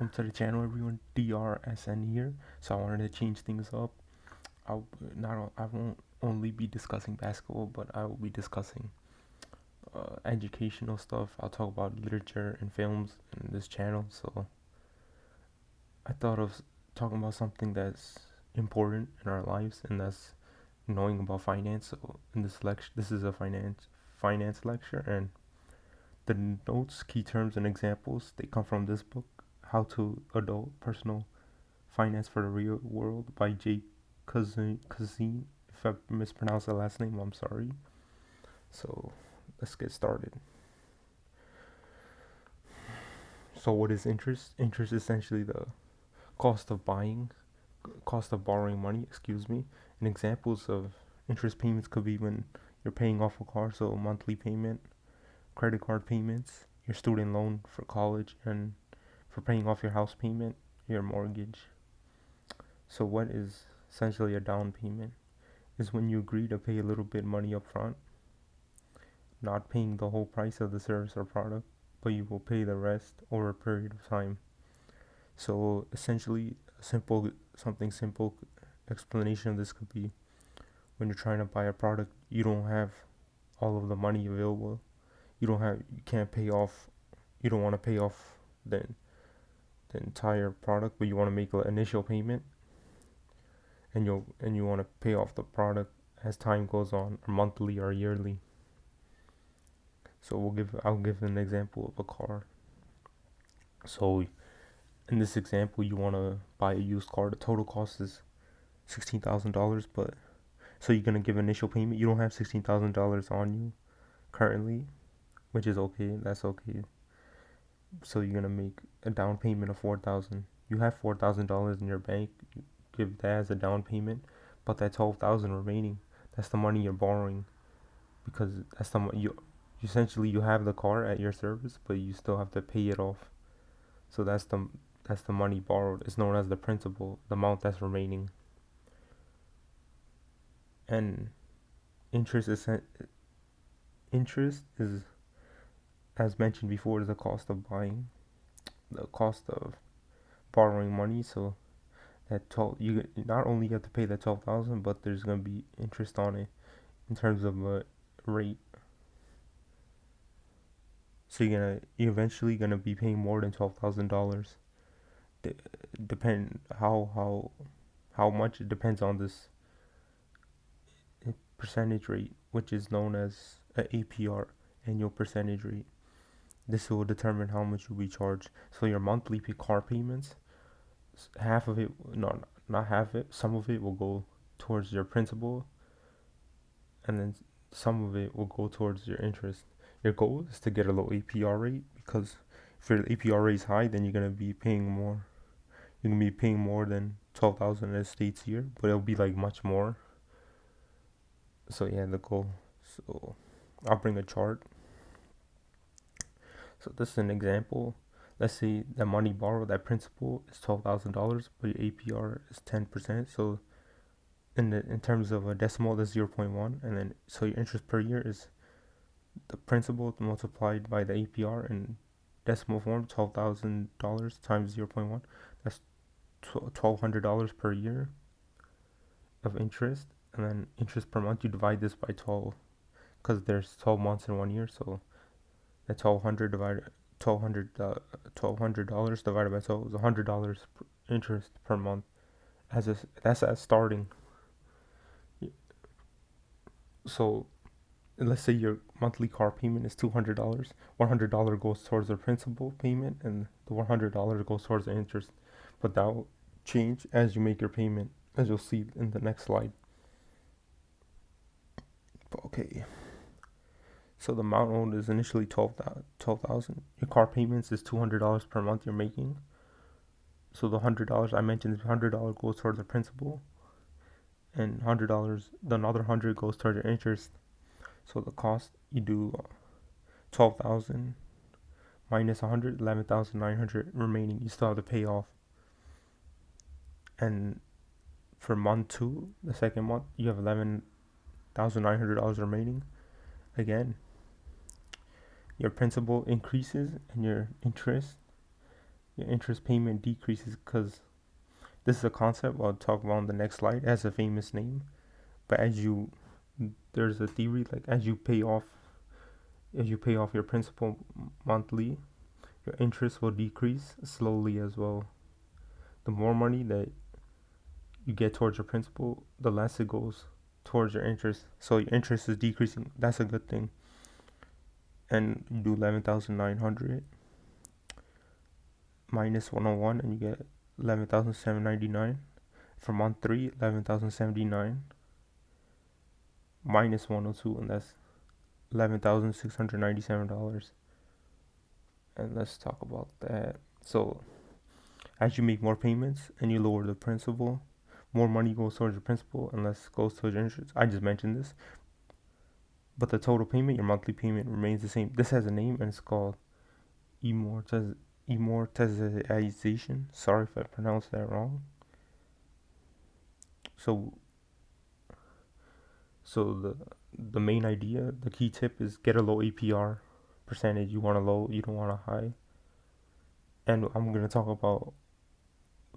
Welcome to the channel, everyone. DRSN here. So I wanted to change things up. I won't only be discussing basketball, but I will be discussing educational stuff. I'll talk about literature and films in this channel. So I thought of talking about something that's important in our lives, and that's knowing about finance. So in this lecture, this is a finance lecture, and the notes, key terms, and examples they come from this book, How to Adult Personal Finance for the Real World by Jay Kazin. If I mispronounce the last name, I'm sorry. So let's get started. So what is interest? Interest is essentially the cost of cost of borrowing money, excuse me. And examples of interest payments could be when you're paying off a car, so a monthly payment, credit card payments, your student loan for college, and for paying off your house payment, your mortgage. So what is essentially a down payment? Is when you agree to pay a little bit money up front, not paying the whole price of the service or product, but you will pay the rest over a period of time. So essentially, something simple explanation of this could be when you're trying to buy a product, you don't have all of the money available. You can't pay off. You don't want to pay off the the entire product, but you want to make an initial payment, and you want to pay off the product as time goes on, or monthly or yearly. So I'll give an example of a car. So in this example, you want to buy a used car. The total cost is $16,000, but so you're gonna give initial payment. You don't have $16,000 on you currently, which is okay. That's okay. So you're gonna make a down payment of 4,000. You have $4,000 in your bank. You give that as a down payment, but that 12,000 remaining, that's the money you're borrowing, because that's the you essentially you have the car at your service, but you still have to pay it off. So that's the money borrowed. It's known as the principal, the amount that's remaining. And interest is interest is, as mentioned before, is the cost of the cost of borrowing money. So that 12, you not only have to pay that 12,000, but there's gonna be interest on it in terms of a rate. So you're eventually gonna be paying more than $12,000. Depend how much, it depends on this percentage rate, which is known as a APR, annual percentage rate. This will determine how much you'll be charged. So your monthly car payments, half of it, not half of it, some of it will go towards your principal, and then some of it will go towards your interest. Your goal is to get a low APR rate, because if your APR rate is high, then you're gonna be paying more. You're gonna be paying more than 12,000 as states here, but it'll be like much more. So yeah, the goal. So I'll bring a chart. So this is an example. Let's say the money borrowed, that principal is $12,000, but your APR is 10%. So in terms of a decimal, that's 0.1, and then so your interest per year is the principal multiplied by the APR in decimal form, $12,000 times 0.1. That's $1,200 per year of interest, and then interest per month, you divide this by 12, because there's 12 months in 1 year. So that 1,200 divided 1,200 dollars divided by 12 is $100 interest per month. That's as starting. So let's say your monthly car payment is $200. $100 goes towards the principal payment, and the $100 goes towards the interest. But that will change as you make your payment, as you'll see in the next slide. Okay. So the amount owed is initially 12,000. Your car payments is $200 per month you're making. So the $100 I mentioned, $100 goes towards the principal, and $100, the another 100 goes towards your interest. So the cost, you do 12,000 minus 100, 11,900 remaining. You still have to pay off. And for month two, the second month, you have $11,900 remaining. Again, your principal increases and your interest your interest payment decreases because this is a concept I'll talk about on the next slide. It has a famous name, but there's a theory like as you pay off your principal monthly, your interest will decrease slowly as well. The more money that you get towards your principal, the less it goes towards your interest. So your interest is decreasing. That's a good thing. And you do 11,900 minus 101, and you get 11,799. For month 3, 11,079 minus 102, and that's $11,697. And let's talk about that. So as you make more payments and you lower the principal, more money goes towards your principal and less goes towards your interest. I just mentioned this, but the total payment, your monthly payment, remains the same. This has a name and it's called amortization. Sorry if I pronounced that wrong. So the main idea, the key tip is get a low APR percentage. You want a low, you don't want a high. And I'm gonna talk about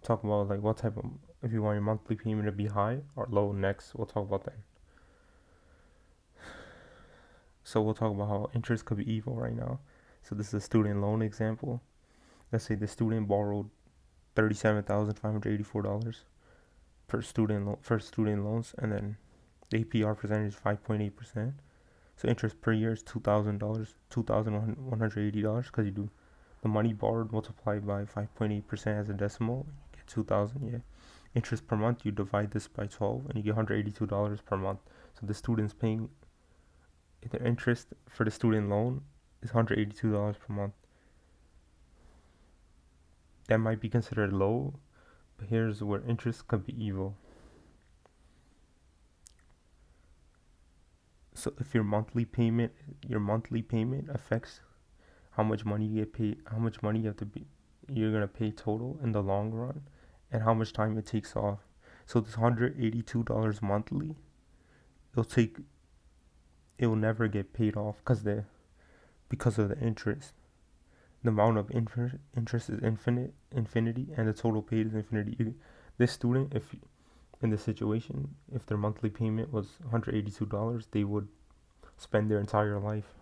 like what type of, if you want your monthly payment to be high or low next. We'll talk about that. So we'll talk about how interest could be evil right now. So this is a student loan example. Let's say the student borrowed $37,584 for student loans, and then the APR percentage is 5.8%. So interest per year is $2,000, $2,180, because you do the money borrowed multiplied by 5.8% as a decimal, you get 2,000. Yeah. Interest per month, you divide this by 12, and you get $182 per month. So the student's paying, the interest for the student loan is $182 per month. That might be considered low, but here's where interest could be evil. So if your monthly payment affects how much money you get paid, how much money you're gonna pay total in the long run, and how much time it takes off. So this $182 monthly, it will never get paid off because of the interest. The amount of interest is infinity, and the total paid is infinity. This student, if in this situation, if their monthly payment was $182, they would spend their entire life.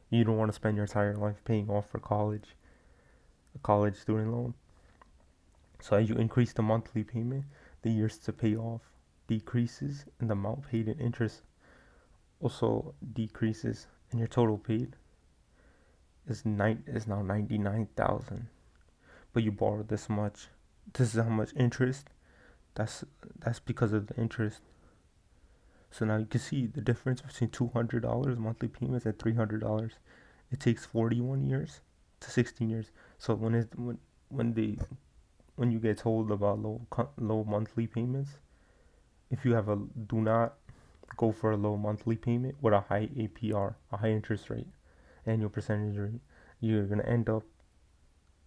You don't want to spend your entire life paying off for a college student loan. So as you increase the monthly payment, the years to pay off decreases, and the amount paid in interest also decreases, and your total paid is now 99,000. But you borrowed this much. This is how much interest. That's because of the interest. So now you can see the difference between $200 monthly payments and $300. It takes 41 years to 16 years. So when you get told about low monthly payments, if you do not go for a low monthly payment with a high APR, a high interest rate, annual percentage rate, you're gonna end up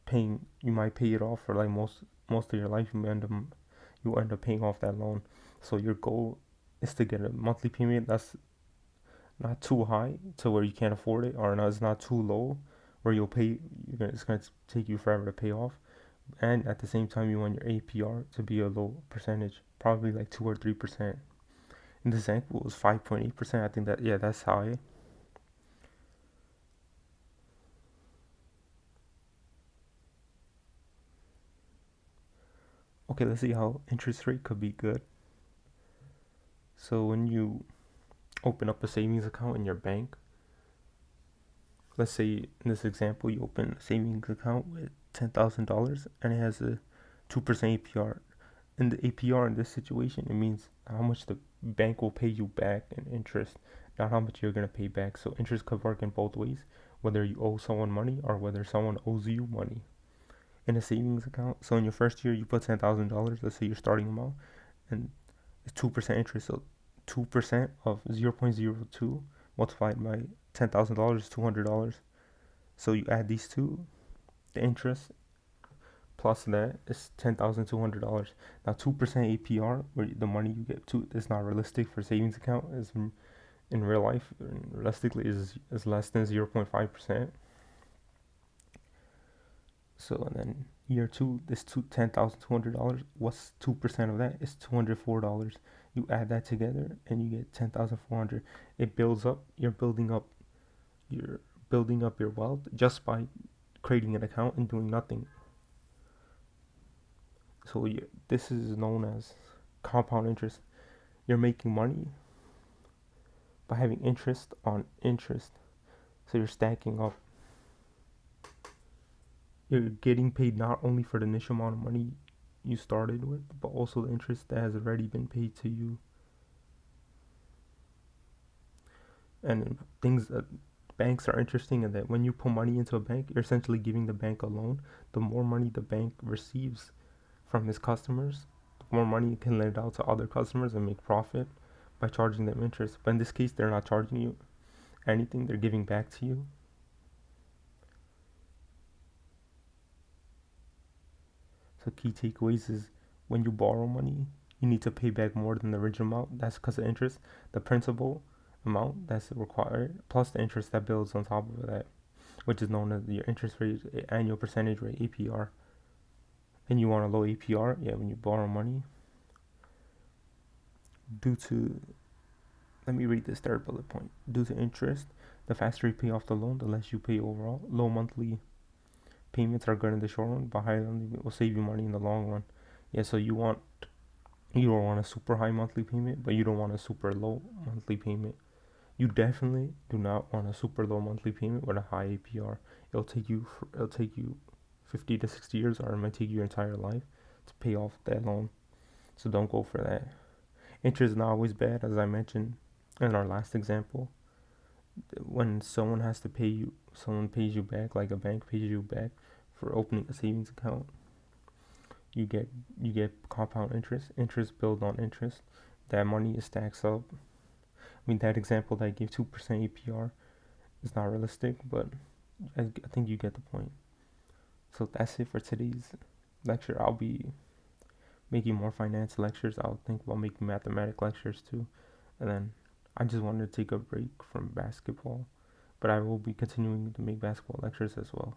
paying. You might pay it off for like most of your life. You end up paying off that loan. So your goal is to get a monthly payment that's not too high to where you can't afford it, or it's not too low where it's gonna take you forever to pay off. And at the same time, you want your APR to be a low percentage, probably like 2 or 3%. In this example, it was 5.8%. I think that's high. Okay, let's see how interest rate could be good. So when you open up a savings account in your bank, let's say in this example you open a savings account with $10,000 and it has a 2% APR. In the APR in this situation, it means how much the bank will pay you back in interest, not how much you're gonna pay back. So interest could work in both ways, whether you owe someone money or whether someone owes you money. In a savings account, so in your first year you put $10,000, let's say your starting amount, and it's 2% interest. So 2% of 0.02 multiplied by $10,000 is $200. So you add these two, the interest plus that is $10,200. Now 2% APR, where the money you get to, is not realistic for savings account. Is in real life, realistically, is less than 0.5%. So and then Year two, this $10,200. What's 2% of that? It's $204. You add that together and you get 10,400. It builds up. You're building up your wealth just by creating an account and doing nothing. So this is known as compound interest. You're making money by having interest on interest. So you're stacking up. You're getting paid not only for the initial amount of money you started with, but also the interest that has already been paid to you. And things that banks are interesting in that when you put money into a bank, you're essentially giving the bank a loan. The more money the bank receives from its customers, the more money it can lend out to other customers and make profit by charging them interest. But in this case, they're not charging you anything, they're giving back to you. So key takeaways is when you borrow money, you need to pay back more than the original amount. That's because of interest. The principal amount that's required plus the interest that builds on top of that, which is known as your interest rate, annual percentage rate, APR. And you want a low APR, yeah, when you borrow money. Due to, let me read this third bullet point. Due to interest, the faster you pay off the loan, the less you pay overall. Low monthly payments are good in the short run, but higher monthly will save you money in the long run. Yeah, so you don't want a super high monthly payment, but you don't want a super low monthly payment. You definitely do not want a super low monthly payment with a high APR. It'll take you 50 to 60 years, or it might take you your entire life to pay off that loan. So don't go for that. Interest is not always bad, as I mentioned in our last example. When someone pays you back, like a bank pays you back for opening a savings account. You get compound interest. Interest build on interest. That money stacks up. I mean, that example that I gave 2% APR is not realistic, but I think you get the point. So that's it for today's lecture. I'll be making more finance lectures. I'll think about making mathematic lectures too. And then I just wanted to take a break from basketball, but I will be continuing to make basketball lectures as well.